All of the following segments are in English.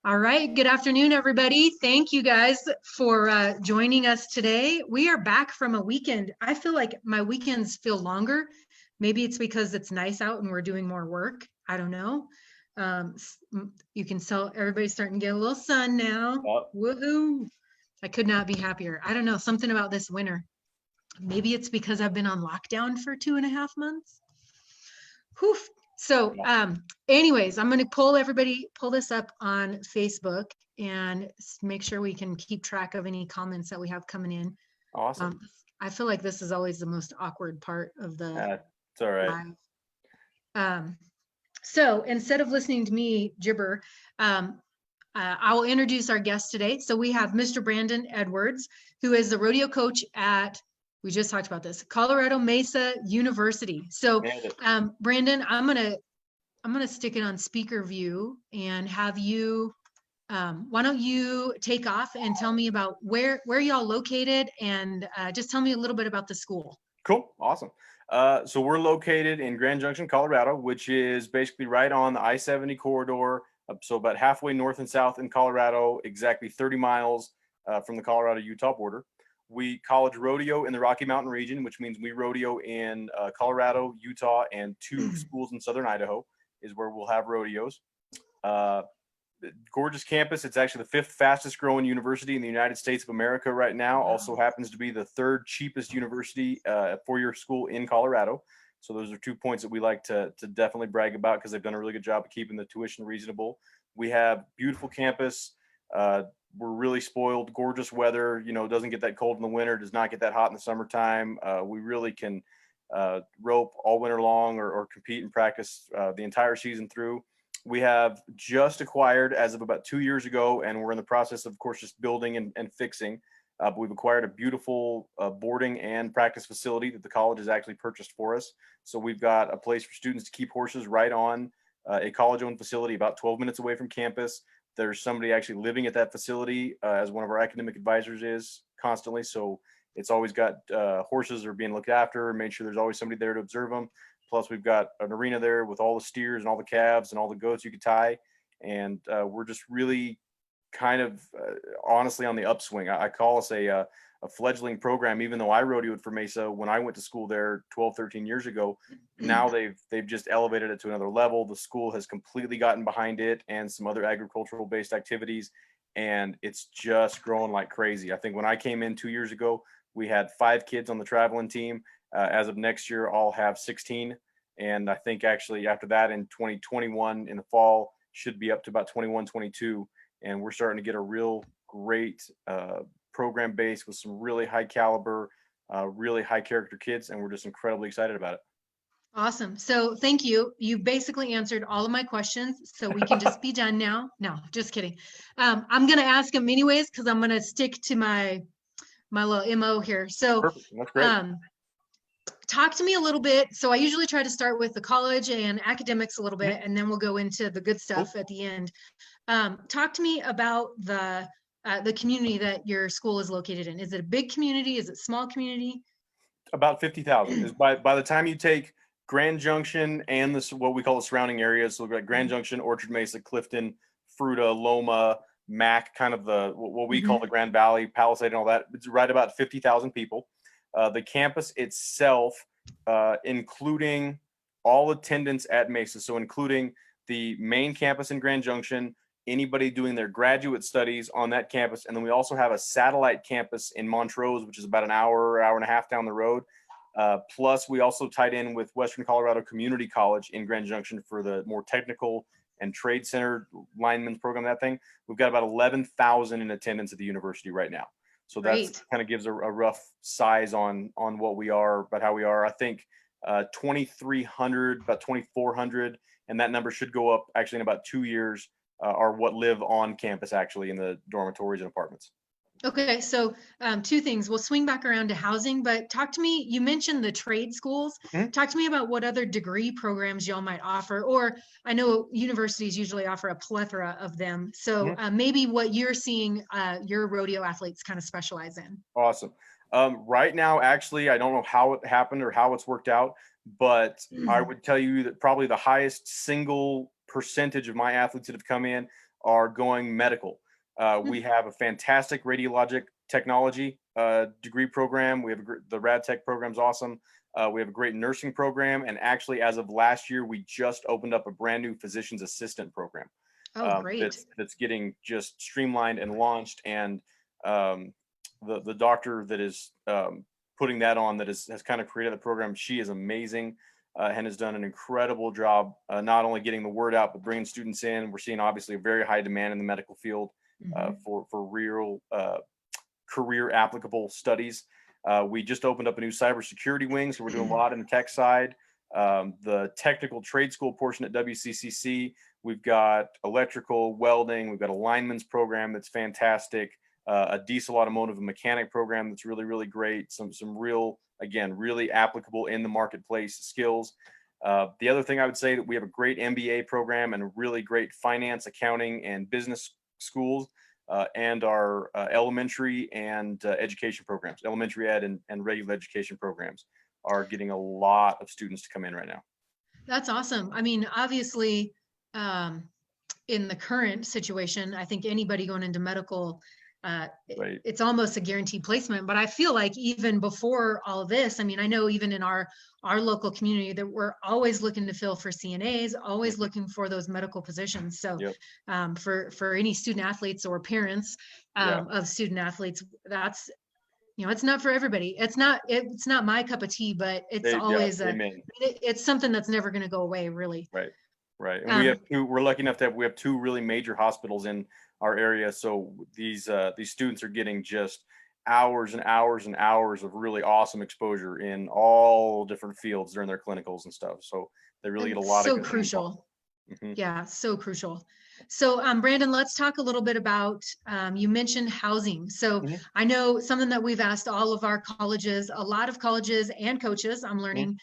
All right. Good afternoon, everybody. Thank you guys for joining us today. We are back from a weekend. I feel like my weekends feel longer. Maybe it's because it's nice out and we're doing more work. I don't know. You can tell everybody's starting to get a little sun now. Yep. Woohoo. I could not be happier. I don't know. Something about this winter. Maybe it's because I've been on lockdown for 2.5 months. Whew. So, anyways, I'm going to pull this up on Facebook and make sure we can keep track of any comments that we have coming in. Awesome. I feel like this is always the most awkward part of the It's all right. live. So instead of listening to me gibber, I will introduce our guest today. So we have Mr. Brandon Edwards, who is the rodeo coach at, we just talked about this, Colorado Mesa University. So Brandon, I'm gonna stick it on speaker view and have you, why don't you take off and tell me about where y'all located, and just tell me a little bit about the school. Cool. Awesome. So we're located in Grand Junction, Colorado, which is basically right on the I-70 corridor. So about halfway north and south in Colorado, exactly 30 miles from the Colorado-Utah border. We college rodeo in the Rocky Mountain region, which means we rodeo in Colorado, Utah, and 2 schools in southern Idaho is where we'll have rodeos. Gorgeous campus. It's actually the 5th fastest growing university in the United States of America right now. Wow. Also happens to be the 3rd cheapest university, 4-year school in Colorado. So those are 2 points that we like to definitely brag about because they've done a really good job of keeping the tuition reasonable. We have beautiful campus. We're really spoiled, gorgeous weather, doesn't get that cold in the winter, does not get that hot in the summertime. We really can rope all winter long or compete and practice the entire season through. We have just acquired as of about 2 years ago, and we're in the process of course, just building and fixing. But we've acquired a beautiful boarding and practice facility that the college has actually purchased for us. So we've got a place for students to keep horses right on a college-owned facility about 12 minutes away from campus. There's somebody actually living at that facility as one of our academic advisors is constantly. So it's always got horses are being looked after and made sure there's always somebody there to observe them. Plus, we've got an arena there with all the steers and all the calves and all the goats you could tie. And we're just really kind of honestly on the upswing. I call us a fledgling program, even though I rodeoed for Mesa when I went to school there 12, 13 years ago. Now they've just elevated it to another level. The school has completely gotten behind it and some other agricultural based activities. And it's just growing like crazy. I think when I came in 2 years ago, we had 5 kids on the traveling team. As of next year, I'll have 16. And I think actually after that in 2021 in the fall should be up to about 21, 22. And we're starting to get a real great program base with some really high caliber, really high character kids. And we're just incredibly excited about it. Awesome. So thank you. You basically answered all of my questions, so we can just be done now. No, just kidding. I'm going to ask them anyways, because I'm going to stick to my little MO here. So Perfect. That's great. Talk to me a little bit. So I usually try to start with the college and academics a little bit, and then we'll go into the good stuff at the end. Talk to me about the community that your school is located in. Is it a big community? Is it a small community? About 50,000. By the time you take Grand Junction and this what we call the surrounding areas, so like Grand Junction, Orchard Mesa, Clifton, Fruita, Loma, Mac, kind of the what we call the Grand Valley, Palisade, and all that. It's right about 50,000 people. The campus itself, including all attendance at Mesa, so including the main campus in Grand Junction, anybody doing their graduate studies on that campus, and then we also have a satellite campus in Montrose, which is about an hour and a half down the road. Plus, we also tied in with Western Colorado Community College in Grand Junction for the more technical and trade center lineman's program, that thing. We've got about 11,000 in attendance at the university right now. So that kind of gives a rough size on what we are, but how we are. I think 2,300, about 2,400, and that number should go up actually in about 2 years, are what live on campus actually in the dormitories and apartments. Okay, so 2 things. We'll swing back around to housing, but talk to me. You mentioned the trade schools. Talk to me about what other degree programs y'all might offer, or I know universities usually offer a plethora of them. So maybe what you're seeing your rodeo athletes kind of specialize in. Awesome. Right now, actually, I don't know how it happened or how it's worked out, but I would tell you that probably the highest single percentage of my athletes that have come in are going medical. We have a fantastic radiologic technology degree program. We have the rad tech program's awesome. We have a great nursing program, and actually, as of last year, we just opened up a brand new physician's assistant program. Oh, great. That's getting just streamlined and launched. And the doctor that is putting that on, that has kind of created the program, she is amazing and has done an incredible job, not only getting the word out, but bringing students in. We're seeing obviously a very high demand in the medical field for real career applicable studies. We just opened up a new cybersecurity wing, so we're doing a lot in the tech side. The technical trade school portion at WCCC, we've got electrical, welding, we've got a lineman's program that's fantastic, a diesel automotive and mechanic program that's really, really great. Some real, again, really applicable in the marketplace skills. The other thing I would say that we have a great MBA program and a really great finance, accounting, and business schools. And our elementary and education programs, elementary ed and regular education programs are getting a lot of students to come in right now. That's awesome. I mean, obviously, in the current situation, I think anybody going into medical, Right. it's almost a guaranteed placement. But I feel like even before all of this, I mean, I know even in our local community that we're always looking to fill for CNAs, always looking for those medical positions. So Yep. For any student athletes or parents of student athletes, that's, it's not for everybody. It's not my cup of tea, but it's always it's something that's never going to go away, really. Right. And we're lucky enough to have two really major hospitals in our area. So these students are getting just hours and hours and hours of really awesome exposure in all different fields during their clinicals and stuff. So they really get a lot of good crucial. Yeah, so crucial. So Brandon, let's talk a little bit about, you mentioned housing. So I know something that we've asked all of our colleges, a lot of colleges and coaches, I'm learning,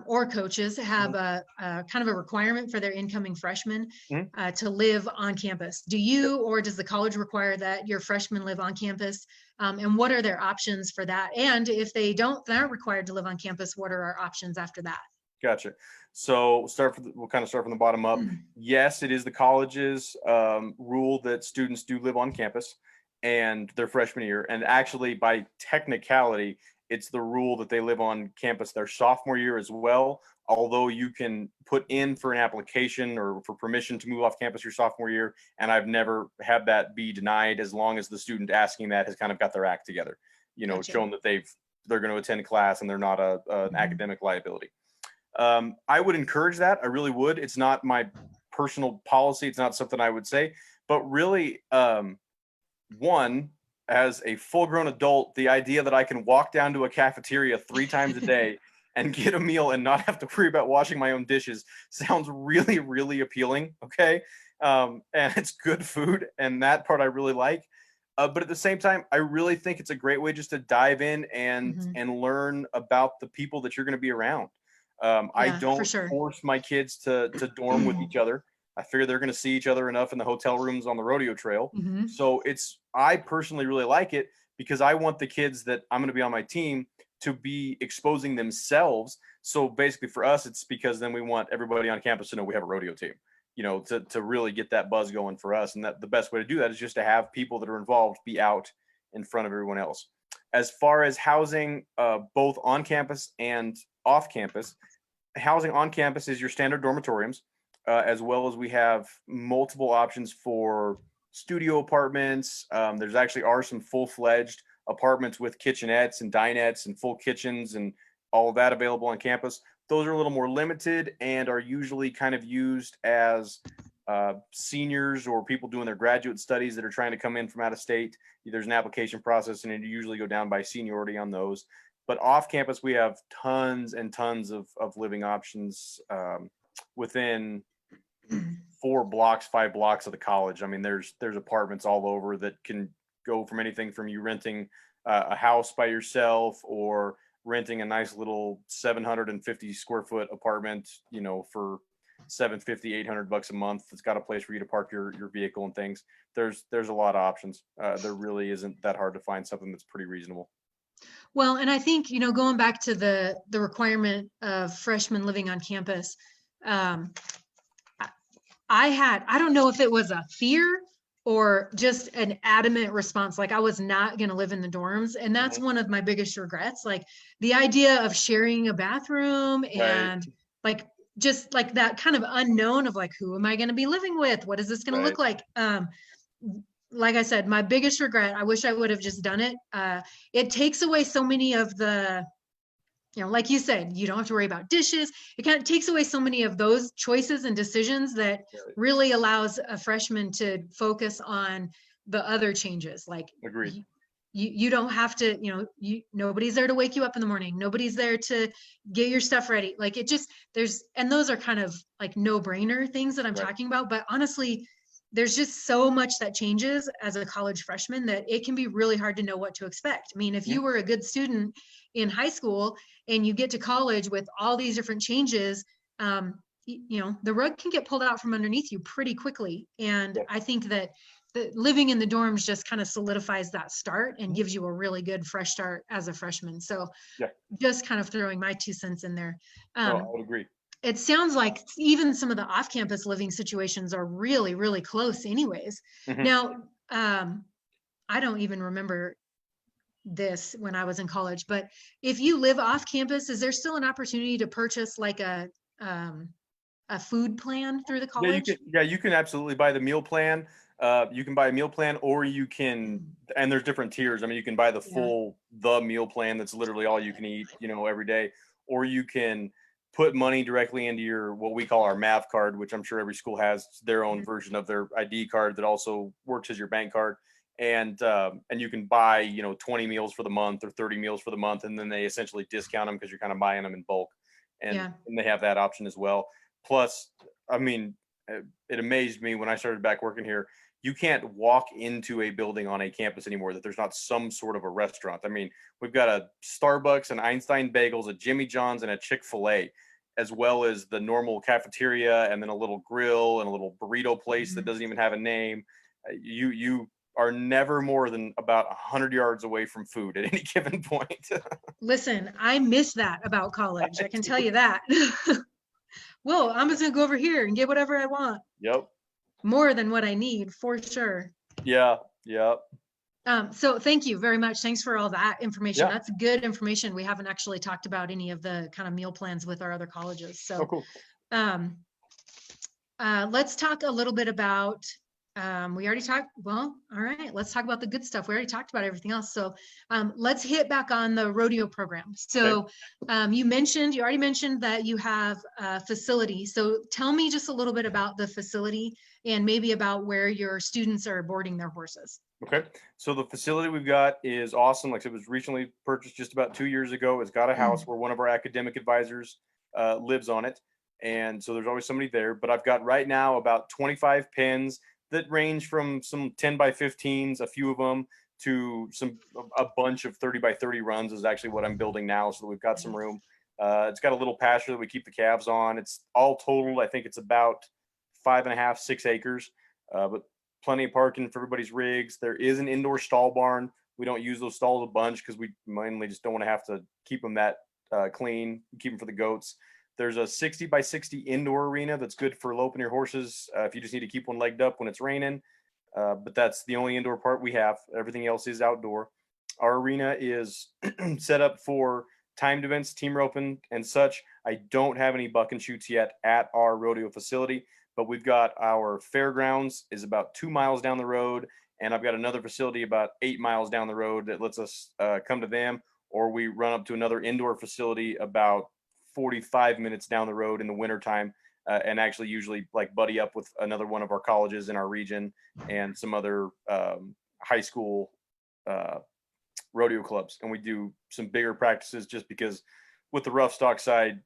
or coaches have a kind of a requirement for their incoming freshmen to live on campus. Do you, or does the college require that your freshmen live on campus? And what are their options for that? And if they aren't required to live on campus, what are our options after that? Gotcha. So we'll kind of start from the bottom up. Yes, it is the college's rule that students do live on campus and their freshman year. And actually, by technicality, it's the rule that they live on campus their sophomore year as well. Although you can put in for an application or for permission to move off campus your sophomore year, and I've never had that be denied as long as the student asking that has kind of got their act together, Gotcha. shown that they're going to attend class and they're not an academic liability. I would encourage that. I really would. It's not my personal policy. It's not something I would say, but really, one, as a full-grown adult, the idea that I can walk down to a cafeteria 3 times a day and get a meal and not have to worry about washing my own dishes sounds really, really appealing. Okay. And it's good food, and that part I really like. But at the same time, I really think it's a great way just to dive in and learn about the people that you're going to be around. I don't force my kids to dorm with each other. I figure they're going to see each other enough in the hotel rooms on the rodeo trail. So I personally really like it because I want the kids that I'm going to be on my team to be exposing themselves. So basically for us, it's because then we want everybody on campus to know we have a rodeo team, to really get that buzz going for us. And that the best way to do that is just to have people that are involved be out in front of everyone else. As far as housing, both on campus and off campus, housing on campus is your standard dormitoriums, as well as we have multiple options for studio apartments. There's actually some full-fledged apartments with kitchenettes and dinettes and full kitchens and all of that available on campus. Those are a little more limited and are usually kind of used as seniors or people doing their graduate studies that are trying to come in from out of state. There's an application process, and you usually go down by seniority on those. But off campus, we have tons and tons of living options within 5 blocks of the college. I mean, there's apartments all over that can go from anything from you renting a house by yourself or renting a nice little 750 square foot apartment, for $750, $800 a month. It's got a place for you to park your vehicle and things. There's a lot of options. There really isn't that hard to find something that's pretty reasonable. Well, and I think, going back to the requirement of freshmen living on campus, I don't know if it was a fear or just an adamant response. Like I was not going to live in the dorms. And that's Mhm. one of my biggest regrets. Like the idea of sharing a bathroom Right, and like, just like that kind of unknown of like, who am I going to be living with? What is this going to right. look like? Like I said, my biggest regret, I wish I would have just done it. It takes away so many of the, like you said, you don't have to worry about dishes. It kind of takes away so many of those choices and decisions that Right. really allows a freshman to focus on the other changes. Like Agreed. you don't have to, nobody's there to wake you up in the morning. Nobody's there to get your stuff ready. Like it just, and those are kind of like no brainer things that I'm Right. talking about. But honestly, there's just so much that changes as a college freshman that it can be really hard to know what to expect. I mean, if Yeah. you were a good student in high school and you get to college with all these different changes, the rug can get pulled out from underneath you pretty quickly. And Yeah. I think that living in the dorms just kind of solidifies that start and Mhm. gives you a really good fresh start as a freshman. So Yeah. just kind of throwing my 2 cents in there. No, I Um, would agree. it sounds like even some of the off-campus living situations are really, really close anyways. Mhm. Now, I don't even remember this when I was in college, but if you live off campus, is there still an opportunity to purchase like um, a food plan through the Yeah, you can. college? Yeah, you can absolutely buy the meal plan. You can buy a meal plan, or you can, and there's different tiers. I mean, you can buy the Yeah. the meal plan that's literally all you can eat, every day, or you can put money directly into your what we call our math card, which I'm sure every school has their own version of their ID card that also works as your bank card, and you can buy 20 meals for the month or 30 meals for the month, and then they essentially discount them because you're kind of buying them in bulk, and Yeah. and they have that option as well. Plus, I mean, it amazed me when I started back working here. You can't walk into a building on a campus anymore that there's not some sort of a restaurant. I mean, we've got a Starbucks, an Einstein Bagels, a Jimmy John's, and a Chick-fil-A, as well as the normal cafeteria, and then a little grill and a little burrito place that Mhm. doesn't even have a name. You are never more than about 100 yards away from food at any given point. Listen, I miss that about college. I can tell you that. Well, I'm just gonna go over here and get whatever I want, Yep. more than what I need for sure. Yeah. Yep. So thank you very much. Thanks for all that information. Yeah. That's good information. We haven't actually talked about any of the kind of meal plans with our other colleges. Oh, So cool. um, let's talk a little bit about, we already talked, well, all right, let's talk about the good stuff. We already talked about everything else. So let's hit back on the rodeo program. Okay. So you already mentioned that you have a facility. So tell me just a little bit about the facility and maybe about where your students are boarding their horses. Okay. So the facility we've got is awesome. Like I said, it was recently purchased just about 2 years ago. It's got a house where one of our academic advisors lives on it. And so there's always somebody there. But I've got right now about 25 pens that range from some 10 by 15s, a few of them, to a bunch of 30 by 30 runs is actually what I'm building now. So that we've got some room. It's got a little pasture that we keep the calves on. It's all totaled. I think it's about 5.5, 6 acres. But plenty of parking for everybody's rigs. There is an indoor stall barn. We don't use those stalls a bunch because we mainly just don't want to have to keep them that clean, keep them for the goats. There's a 60 by 60 indoor arena that's good for loping your horses if you just need to keep one legged up when it's raining. But that's the only indoor part we have. Everything else is outdoor. Our arena is set up for timed events, team roping, and such. I don't have any buck and shoots yet at our rodeo facility, but we've got our fairgrounds is about 2 miles down the road, and I've got another facility about 8 miles down the road that lets us come to them, or we run up to another indoor facility about 45 minutes down the road in the wintertime, and actually usually like buddy up with another one of our colleges in our region and some other high school uh, rodeo clubs, and we do some bigger practices just because with the rough stock side,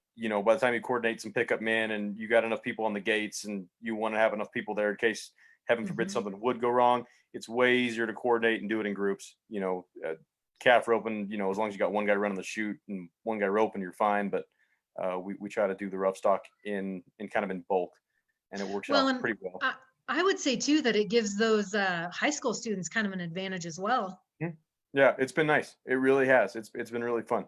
by the time you coordinate some pickup men and you got enough people on the gates and you want to have enough people there in case heaven forbid Mhm. something would go wrong, it's way easier to coordinate and do it in groups. Calf roping, as long as you got one guy running the chute and one guy roping, you're fine. But we try to do the rough stock in kind of in bulk, and it works Well, out and pretty well. I would say too that it gives those high school students kind of an advantage as well. Yeah, it's been nice. It really has. It's been really fun.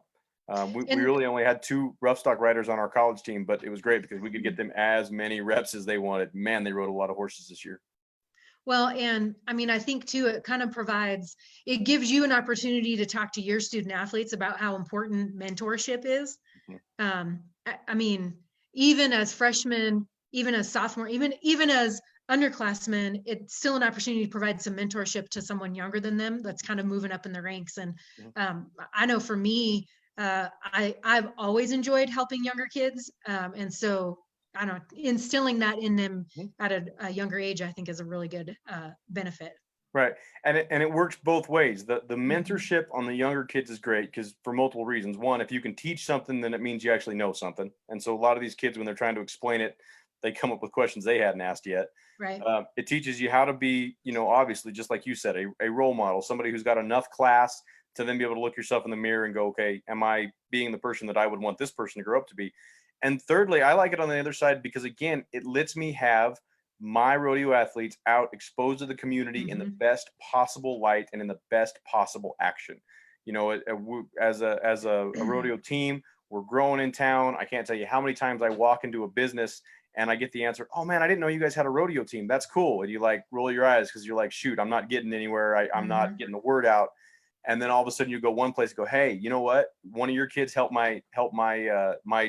We And really only had 2 rough stock riders on our college team, but it was great because we could get them as many reps as they wanted. Man, they rode a lot of horses this year. well, and I mean, I think too, it kind of provides, it gives you an opportunity to talk to your student athletes about how important mentorship is. Mhm. I mean, even as freshmen, even as sophomore, even as underclassmen, it's still an opportunity to provide some mentorship to someone younger than them that's kind of moving up in the ranks. And Mhm. I know for me, I've always enjoyed helping younger kids, and so I don't know, instilling that in them Mhm. at a younger age, I think is a really good benefit. Right. And it works both ways. The Mhm. mentorship on the younger kids is great because for multiple reasons. One, if you can teach something, then it means you actually know something. And so a lot of these kids, when they're trying to explain it, they come up with questions they hadn't asked yet. Right. It teaches you how to be, obviously, just like you said, a role model, somebody who's got enough class to then be able to look yourself in the mirror and go, okay, am I being the person that I would want this person to grow up to be? And thirdly, I like it on the other side because, again, it lets me have my rodeo athletes out exposed to the community in the Mhm. best possible light and in the best possible action. As a rodeo team, we're growing in town. I can't tell you how many times I walk into a business and I get the answer, "Oh man, I didn't know you guys had a rodeo team. That's cool." And you like roll your eyes because you're like, "Shoot, I'm not getting anywhere. I'm not Mhm. getting the word out." And then all of a sudden you go one place and go, "Hey, you know what? One of your kids helped my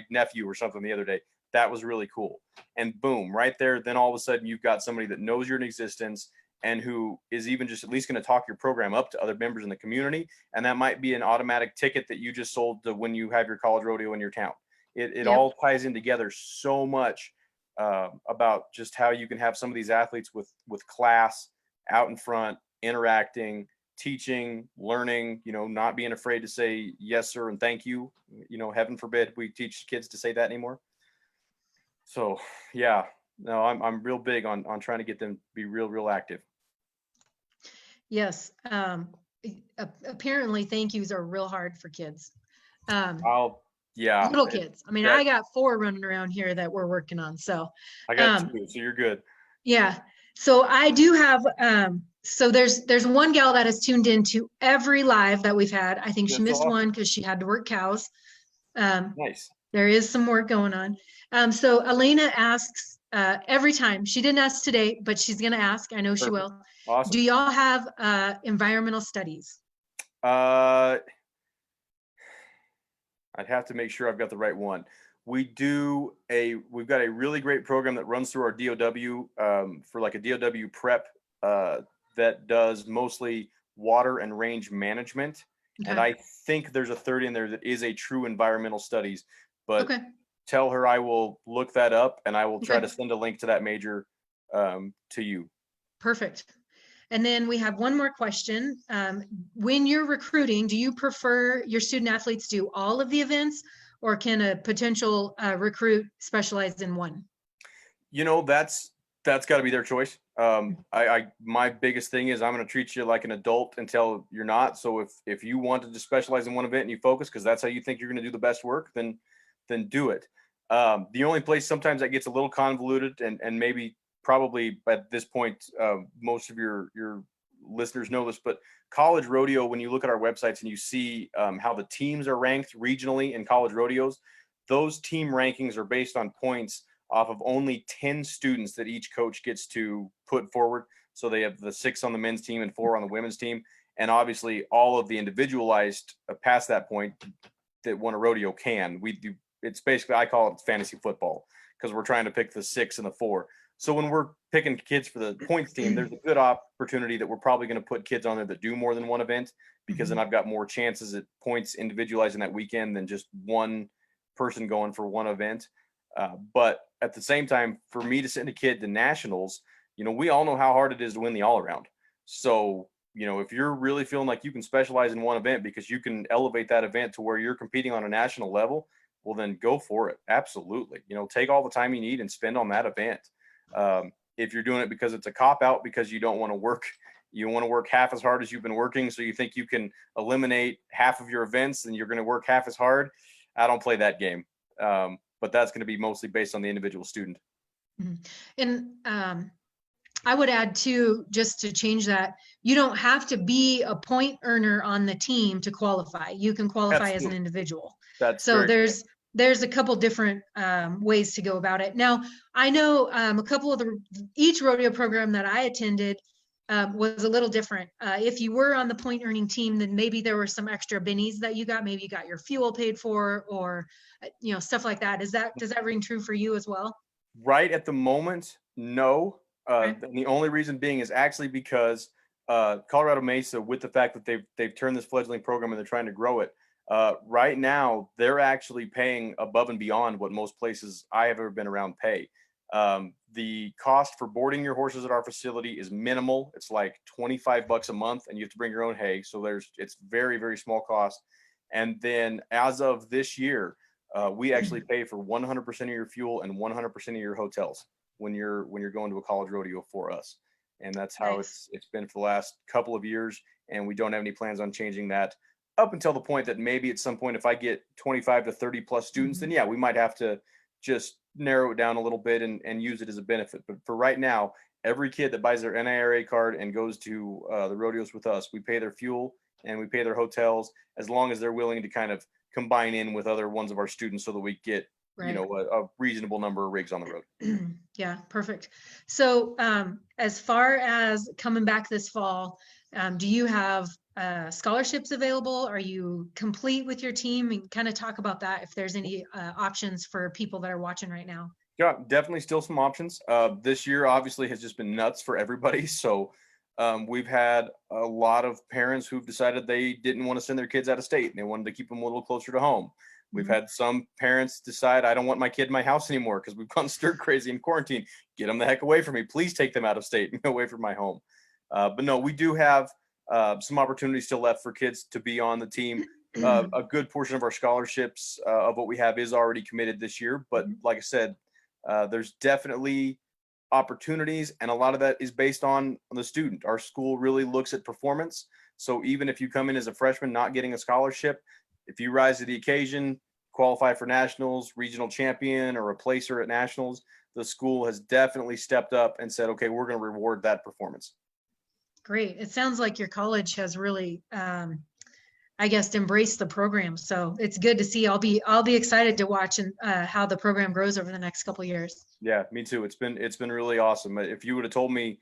nephew or something the other day. That was really cool." And boom, right there, then all of a sudden you've got somebody that knows you're in existence and who is even just at least going to talk your program up to other members in the community. And that might be an automatic ticket that you just sold to when you have your college rodeo in your town. It Yep. all ties in together so much about just how you can have some of these athletes with class out in front, interacting, teaching, learning, not being afraid to say yes, sir, and thank you. Heaven forbid we teach kids to say that anymore. So yeah, no, I'm real big on trying to get them to be real active. Yes. Apparently, thank yous are real hard for kids. I'll Yeah, Little kids. I mean, that I got 4 running around here that we're working on. So, I got um, 2, so you're good. yeah. So I do have, so there's one gal that has tuned into every live that we've had. I think she That's missed one awesome. because she had to work cows. Um, Nice. there is some work going on. So Elena asks every time. She didn't ask today, but she's going to ask. I know she Perfect. will. Do Awesome. y'all have environmental studies? Uh, I'd have to make sure I've got the right one. We've got a really great program that runs through our DOW for like a DOW prep that does mostly water and range management. And Okay. I think there's a third in there that is a true environmental studies, but Okay. tell her I will look that up and I will try to Okay. send a link to that major to you. Perfect. And then we have one more question. When you're recruiting, do you prefer your student athletes do all of the events, or can a potential recruit specialize in one? That's got to be their choice. I my biggest thing is I'm going to treat you like an adult until you're not. So if you wanted to specialize in one event and you focus because that's how you think you're going to do the best work, then do it. The only place sometimes that gets a little convoluted and maybe probably at this point most of your listeners know this, but college rodeo, when you look at our websites and you see how the teams are ranked regionally in college rodeos, those team rankings are based on points off of only 10 students that each coach gets to put forward. So they have the 6 on the men's team and 4 on the women's team. And obviously all of the individualized past that point that one a rodeo can. We do, it's basically, I call it fantasy football because we're trying to pick the 6 and the 4. So when we're picking kids for the points team, there's a good opportunity that we're probably going to put kids on there that do more than one event because then I've got more chances at points individualizing that weekend than just one person going for one event. But at the same time, for me to send a kid to nationals, we all know how hard it is to win the all around. So, if you're really feeling like you can specialize in one event because you can elevate that event to where you're competing on a national level, well, then go for it. Absolutely. Take all the time you need and spend on that event. If you're doing it because it's a cop out, because you don't want to work, you want to work half as hard as you've been working. So you think you can eliminate half of your events and you're going to work half as hard. I don't play that game. But that's going to be mostly based on the individual student. Mhm. And I would add too, just to change that, you don't have to be a point earner on the team to qualify. You can qualify as an Absolutely. individual. That's So very cool. there's a couple different ways to go about it. Now, I know a couple of each rodeo program that I attended was a little different. If you were on the point earning team, then maybe there were some extra bennies that you got. Maybe you got your fuel paid for, or stuff like that. Does that ring true for you as well? Right at the moment, no. Okay. And the only reason being is actually because Colorado Mesa, with the fact that they've turned this fledgling program and they're trying to grow it. Right now, they're actually paying above and beyond what most places I have ever been around pay. The cost for boarding your horses at our facility is minimal. It's like $25 a month, and you have to bring your own hay. So it's very, very small cost. And then as of this year, we actually pay for 100% of your fuel and 100% of your hotels when you're going to a college rodeo for us. And that's how Nice. it's been for the last couple of years. And we don't have any plans on changing that up until the point that maybe at some point, if I get 25 to 30 plus students, then yeah, we might have to just narrow it down a little bit and use it as a benefit. But for right now, every kid that buys their NIRA card and goes to the rodeos with us, we pay their fuel and we pay their hotels, as long as they're willing to kind of combine in with other ones of our students so that we get Right. a reasonable number of rigs on the road. Yeah, perfect. So as far as coming back this fall, do you have scholarships available? Are you complete with your team? And kind of talk about that if there's any options for people that are watching right now. Yeah, definitely still some options. This year obviously has just been nuts for everybody. So we've had a lot of parents who've decided they didn't want to send their kids out of state and they wanted to keep them a little closer to home. We've Mhm. had some parents decide, I don't want my kid in my house anymore because we've gone stir crazy in quarantine. Get them the heck away from me. Please take them out of state and away from my home. But no, we do have some opportunities still left for kids to be on the team. A good portion of our scholarships of what we have is already committed this year. But Mhm. like I said, there's definitely opportunities, and a lot of that is based on the student. Our school really looks at performance. So even if you come in as a freshman not getting a scholarship, if you rise to the occasion, qualify for nationals, regional champion, or a placer at nationals, the school has definitely stepped up and said, okay, we're going to reward that performance. Great. It sounds like your college has really, I guess, embraced the program. So it's good to see. I'll be excited to watch and how the program grows over the next couple of years. Yeah, me too. It's been really awesome. If you would have told me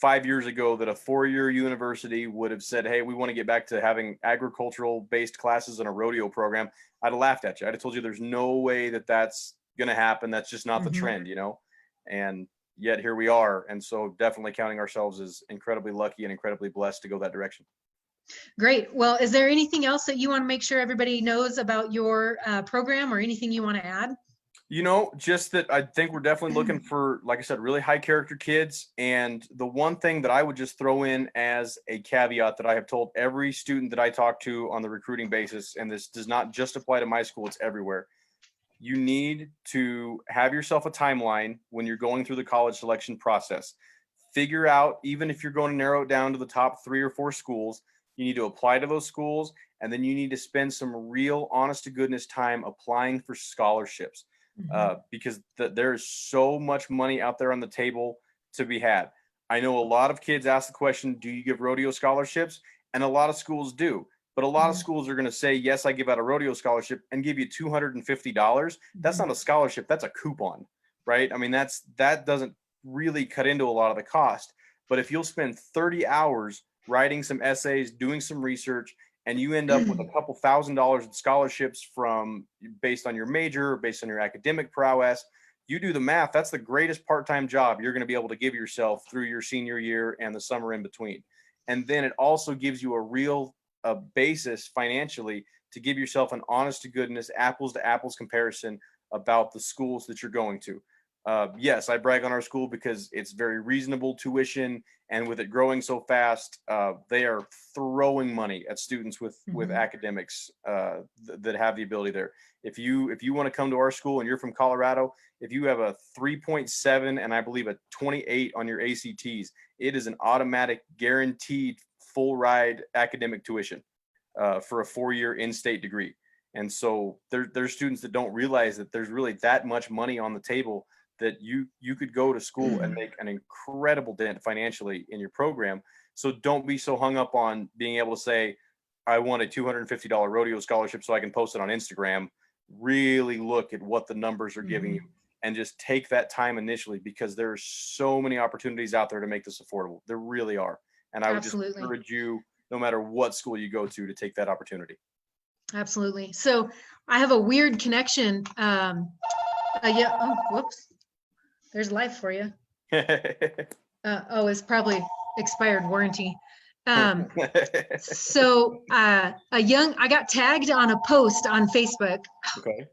5 years ago that a 4-year university would have said, hey, we want to get back to having agricultural based classes in a rodeo program, I'd have laughed at you. I'd have told you there's no way that that's going to happen. That's just not the Mhm. trend. And yet here we are. And so definitely counting ourselves as incredibly lucky and incredibly blessed to go that direction. Great. Well, is there anything else that you want to make sure everybody knows about your program, or anything you want to add? Just that I think we're definitely looking for, like I said, really high character kids. And the one thing that I would just throw in as a caveat that I have told every student that I talk to on the recruiting basis, and this does not just apply to my school, it's everywhere. You need to have yourself a timeline when you're going through the college selection process. Figure out, even if you're going to narrow it down to the top 3 or 4 schools, you need to apply to those schools. And then you need to spend some real honest to goodness time applying for scholarships, Mhm. because there is so much money out there on the table to be had. I know a lot of kids ask the question, do you give rodeo scholarships? And a lot of schools do. But a lot of Mhm. schools are going to say, yes, I give out a rodeo scholarship and give you $250. That's Mhm. not a scholarship. That's a coupon, right? I mean, that doesn't really cut into a lot of the cost. But if you'll spend 30 hours writing some essays, doing some research, and you end up with a couple $1,000s in scholarships from based on your major, based on your academic prowess, you do the math. That's the greatest part-time job you're going to be able to give yourself through your senior year and the summer in between. And then it also gives you a real basis financially to give yourself an honest to goodness, apples to apples comparison about the schools that you're going to. Yes, I brag on our school because it's very reasonable tuition, and with it growing so fast, they are throwing money at students with Mhm. academics that have the ability there. If you want to come to our school and you're from Colorado, if you have a 3.7 and I believe a 28 on your ACTs, it is an automatic guaranteed full ride academic tuition for a 4-year in-state degree. And so there's students that don't realize that there's really that much money on the table, that you could go to school and make an incredible dent financially in your program. So don't be so hung up on being able to say, I want a $250 rodeo scholarship so I can post it on Instagram. Really look at what the numbers are giving you and just take that time initially, because there are so many opportunities out there to make this affordable. There really are. And I would just Absolutely. encourage you, no matter what school you go to take that opportunity. Absolutely. So I have a weird connection. Yeah. Oh, whoops. There's life for you. Oh, it's probably expired warranty. So I got tagged on a post on Facebook. Okay.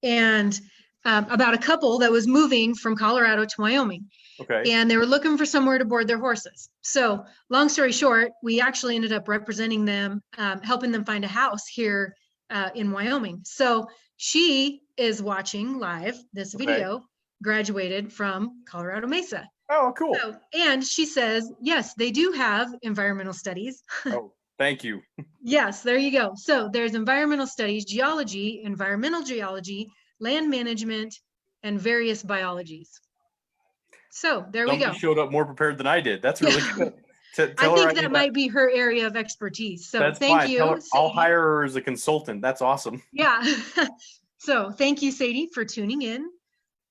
And about a couple that was moving from Colorado to Wyoming. Okay. And they were looking for somewhere to board their horses. So long story short, we actually ended up representing them, helping them find a house here in Wyoming. So she is watching live this video, graduated from Colorado Mesa. Oh, cool. So, and she says, yes, they do have environmental studies. Oh, thank you. Yes, there you go. So there's environmental studies, geology, environmental geology, land management, and various biologies. So there we go. Somebody showed up more prepared than I did. That's really good. I think that might be her area of expertise. So that's thank fine. you. I'll hire her as a consultant. That's awesome. Yeah. So thank you, Sadie, for tuning in.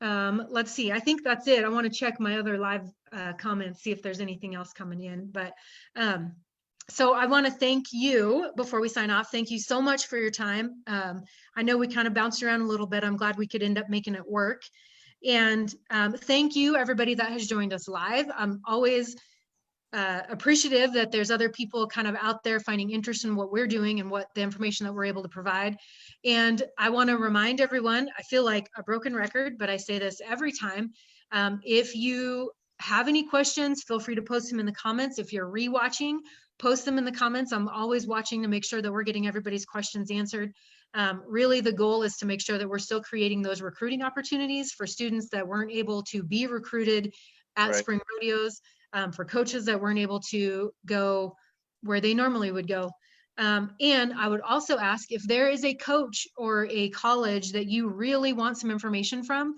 Let's see. I think that's it. I want to check my other live comments, see if there's anything else coming in. But so I want to thank you before we sign off. Thank you so much for your time. I know we kind of bounced around a little bit. I'm glad we could end up making it work. And thank you, everybody that has joined us live. I'm always appreciative that there's other people kind of out there finding interest in what we're doing and what the information that we're able to provide. And I want to remind everyone, I feel like a broken record, but I say this every time. If you have any questions, feel free to post them in the comments. If you're rewatching, post them in the comments. I'm always watching to make sure that we're getting everybody's questions answered. Really, the goal is to make sure that we're still creating those recruiting opportunities for students that weren't able to be recruited at spring rodeos, for coaches that weren't able to go where they normally would go. And I would also ask if there is a coach or a college that you really want some information from,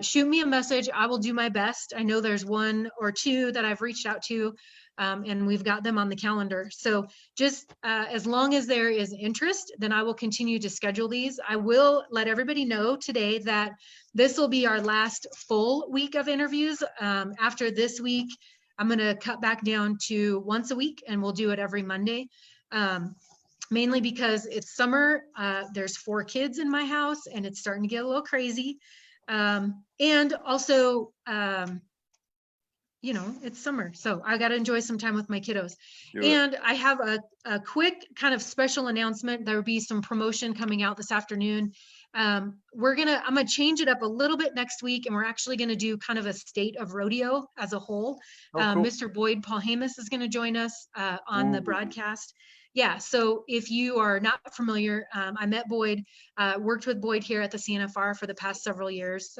shoot me a message. I will do my best. I know there's one or two that I've reached out to, and we've got them on the calendar. So just as long as there is interest, then I will continue to schedule these. I will let everybody know today that this will be our last full week of interviews. After this week, I'm going to cut back down to once a week, and we'll do it every Monday. Mainly because it's summer. There's 4 kids in my house, and it's starting to get a little crazy. And also, you know, it's summer, so I got to enjoy some time with my kiddos. And I have a quick kind of special announcement. There will be some promotion coming out this afternoon. I'm gonna change it up a little bit next week, and we're actually gonna do kind of a state of rodeo as a whole. Cool. Mr. Boyd Paul Hamus is gonna join us on the broadcast. Yeah, so if you are not familiar, I met Boyd, worked with Boyd here at the CNFR for the past several years.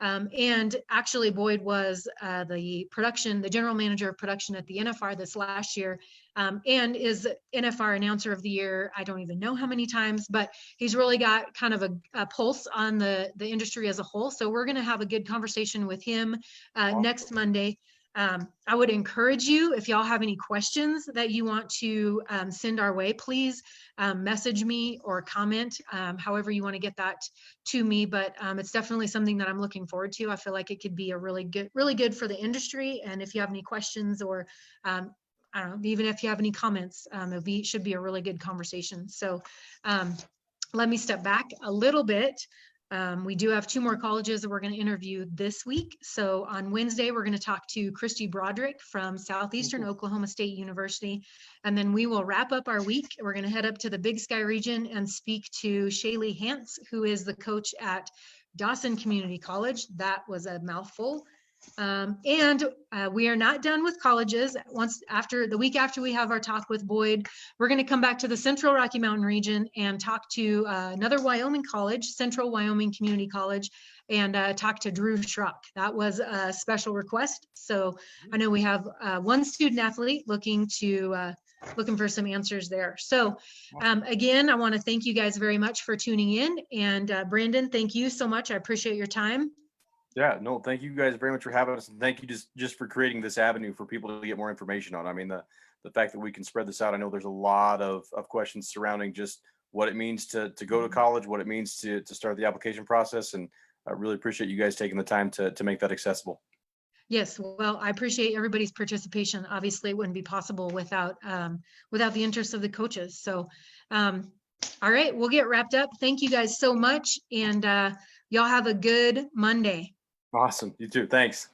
And actually Boyd was the general manager of production at the NFR this last year, and is NFR announcer of the year. I don't even know how many times, but he's really got kind of a pulse on the industry as a whole. So we're going to have a good conversation with him next Monday. I would encourage you, if y'all have any questions that you want to send our way, please message me or comment, however you want to get that to me. But it's definitely something that I'm looking forward to. I feel like it could be a really good for the industry. And if you have any questions, or I don't know, even if you have any comments, should be a really good conversation. So let me step back a little bit. We do have 2 more colleges that we're going to interview this week. So on Wednesday, we're going to talk to Christy Broderick from Southeastern Oklahoma State University. And then we will wrap up our week. We're going to head up to the Big Sky region and speak to Shaylee Hance, who is the coach at Dawson Community College. That was a mouthful. And we are not done with colleges. The week after we have our talk with Boyd, we're going to come back to the Central Rocky Mountain region and talk to another Wyoming college, Central Wyoming Community College, and talk to Drew Schrock. That was a special request. So I know we have one student athlete looking for some answers there. So again, I want to thank you guys very much for tuning in. And Brandon, thank you so much. I appreciate your time. Yeah, no, thank you guys very much for having us, and thank you just for creating this avenue for people to get more information on. I mean, the fact that we can spread this out. I know there's a lot of questions surrounding just what it means to go to college, what it means to start the application process. And I really appreciate you guys taking the time to make that accessible. Yes, well, I appreciate everybody's participation. Obviously, it wouldn't be possible without the interest of the coaches. So, all right, we'll get wrapped up. Thank you guys so much, and y'all have a good Monday. Awesome. You too. Thanks.